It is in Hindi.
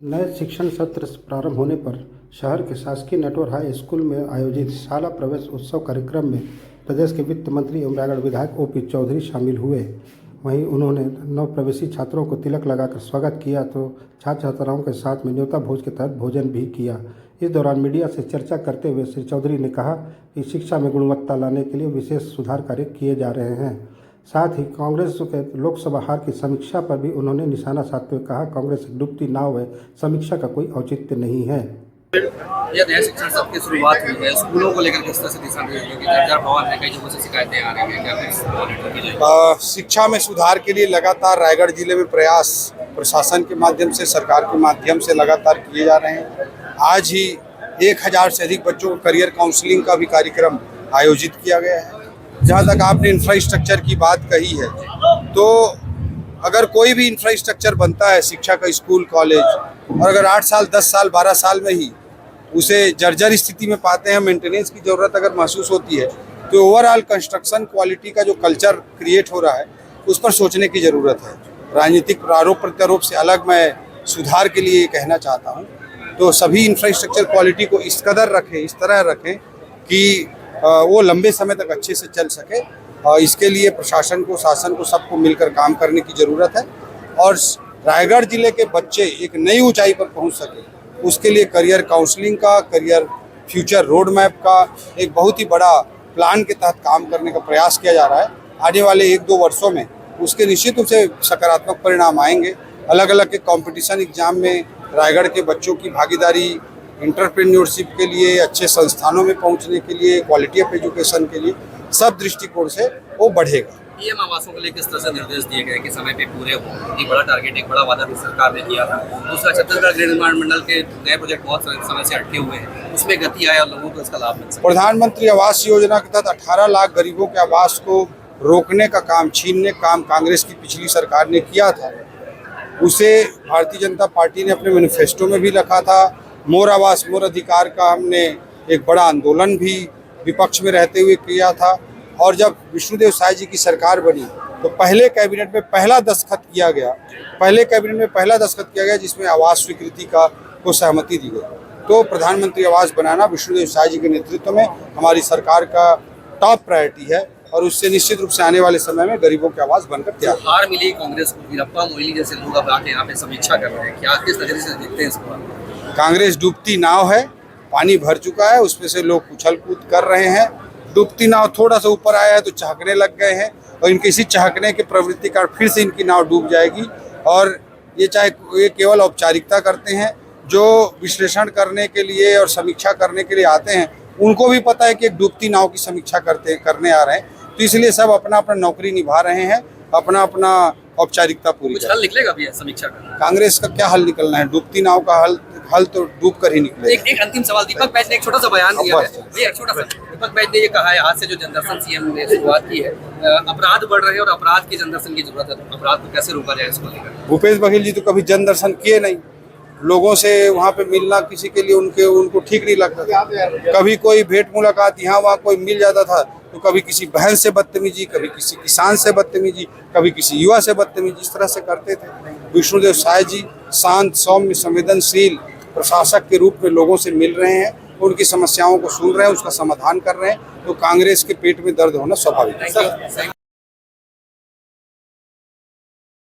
नए शिक्षण सत्र प्रारंभ होने पर शहर के शासकीय नटवर हाई स्कूल में आयोजित शाला प्रवेश उत्सव कार्यक्रम में प्रदेश के वित्त मंत्री एवं रायगढ़ विधायक ओपी चौधरी शामिल हुए। वहीं उन्होंने नव प्रवेशी छात्रों को तिलक लगाकर स्वागत किया तो छात्र छात्राओं के साथ में न्योता भोज के तहत भोजन भी किया। इस दौरान मीडिया से चर्चा करते हुए श्री चौधरी ने कहा कि शिक्षा में गुणवत्ता लाने के लिए विशेष सुधार कार्य किए जा रहे हैं। साथ ही कांग्रेस के लोकसभा हार की समीक्षा पर भी उन्होंने निशाना साधते हुए कहा, कांग्रेस एक डूबती नाव है, समीक्षा का कोई औचित्य नहीं है। यह नया शिक्षण सत्र की शुरुआत हुई है, स्कूलों को लेकर किस तरह से दिशा निर्देशों की जर्जर भवन है, कई जगहों से शिकायतें आ रही हैं, क्या शिक्षा में सुधार के लिए लगातार रायगढ़ जिले में प्रयास प्रशासन के माध्यम से, सरकार के माध्यम से लगातार किए जा रहे हैं। आज ही 1000 से अधिक बच्चों को करियर काउंसलिंग का भी कार्यक्रम आयोजित किया गया है। जहाँ तक आपने इंफ्रास्ट्रक्चर की बात कही है, तो अगर कोई भी इंफ्रास्ट्रक्चर बनता है शिक्षा का, स्कूल कॉलेज, और अगर 8 साल 10 साल 12 साल में ही उसे जर्जर स्थिति में पाते हैं, मेंटेनेंस की ज़रूरत अगर महसूस होती है, तो ओवरऑल कंस्ट्रक्शन क्वालिटी का जो कल्चर क्रिएट हो रहा है उस पर सोचने की ज़रूरत है। राजनीतिक आरोप प्रत्यारोप से अलग मैं सुधार के लिए कहना चाहता हूँ, तो सभी इंफ्रास्ट्रक्चर क्वालिटी को इस कदर रखें, इस तरह रखें कि वो लंबे समय तक अच्छे से चल सके। और इसके लिए प्रशासन को, शासन को, सबको मिलकर काम करने की ज़रूरत है और रायगढ़ जिले के बच्चे एक नई ऊंचाई पर पहुंच सके, उसके लिए करियर काउंसलिंग का, करियर फ्यूचर रोड मैप का एक बहुत ही बड़ा प्लान के तहत काम करने का प्रयास किया जा रहा है। आने वाले 1-2 वर्षों में उसके निश्चित रूप से सकारात्मक परिणाम आएंगे। अलग अलग के कंपटीशन एग्जाम में रायगढ़ के बच्चों की भागीदारी एंटरप्रेन्योरशिप के लिए, अच्छे संस्थानों में पहुंचने के लिए, क्वालिटी ऑफ एजुकेशन के लिए, सब दृष्टिकोण से वो बढ़ेगा। पीएम आवासों के लिए किस तरह से निर्देश दिए गए कि समय पे पूरे हो? एक बड़ा टारगेट, एक बड़ा वादा भी सरकार ने किया था। दूसरा, छत्तीसगढ़ गृह निर्माण मंडल के नए प्रोजेक्ट बहुत समय से अटके हुए हैं, उसमें गति आया और लोगों को इसका लाभ मिल सके। प्रधानमंत्री आवास योजना के तहत 18 लाख गरीबों के आवास को रोकने का काम, छीनने का काम कांग्रेस की पिछली सरकार ने किया था। उसे भारतीय जनता पार्टी ने अपने मैनिफेस्टो में भी रखा था। मोर आवास मोर अधिकार का हमने एक बड़ा आंदोलन भी विपक्ष में रहते हुए किया था। और जब विष्णुदेव साय जी की सरकार बनी तो पहले कैबिनेट में पहला दस्तखत किया गया, जिसमें आवास स्वीकृति का को सहमति दी गई। तो प्रधानमंत्री आवास बनाना विष्णुदेव साय जी के नेतृत्व में हमारी सरकार का टॉप प्रायोरिटी है और उससे निश्चित रूप से आने वाले समय में गरीबों के आवास बनकर तैयार। हार मिली कांग्रेस को, वीरप्पा मोइली जैसे लोग अब आके यहाँ पे समीक्षा कर रहे हैं, क्या किस नजरिए से देखते हैं इसको? कांग्रेस डूबती नाव है, पानी भर चुका है, उसमें से लोग उछल कूद कर रहे हैं। डूबती नाव थोड़ा सा ऊपर आया है तो चहकने लग गए हैं और इनके इसी चहकने के प्रवृत्ति का फिर से इनकी नाव डूब जाएगी। और ये केवल औपचारिकता करते हैं, जो विश्लेषण करने के लिए और समीक्षा करने के लिए आते हैं उनको भी पता है कि एक डूबती नाव की समीक्षा करने आ रहे हैं, तो इसलिए सब अपना अपना नौकरी निभा रहे हैं, अपना अपना औपचारिकता पूरी। कुछ हल निकलेगा भी समीक्षा का? कांग्रेस का क्या हल निकलना है? डूबती नाव का हल तो डूब कर ही निकलेगा। एक अंतिम सवाल, दीपक बैज ने एक छोटा सा बयान दिया है, दीपक बैज ने ये कहा है आज से जो जनदर्शन सीएम ने शुरुआत की है, अपराध बढ़ रहे हैं और अपराध की जनदर्शन की जरूरत है, तो अपराध को कैसे रोका जाए इसको लेकर? भूपेश बघेल जी तो कभी जनदर्शन किए नहीं, लोगों से वहाँ पे मिलना किसी के लिए उनको ठीक नहीं लगता था। कभी कोई भेंट मुलाकात यहाँ वहाँ कोई मिल जाता था तो कभी किसी बहन से बदतमीजी, कभी किसी किसान से बदतमीजी, कभी किसी युवा से बदतमीजी, इस तरह से करते थे। विष्णुदेव साय जी शांत, सौम्य, संवेदनशील प्रशासक के रूप में लोगों से मिल रहे हैं, उनकी समस्याओं को सुन रहे हैं, उसका समाधान कर रहे हैं, तो कांग्रेस के पेट में दर्द होना स्वाभाविक है।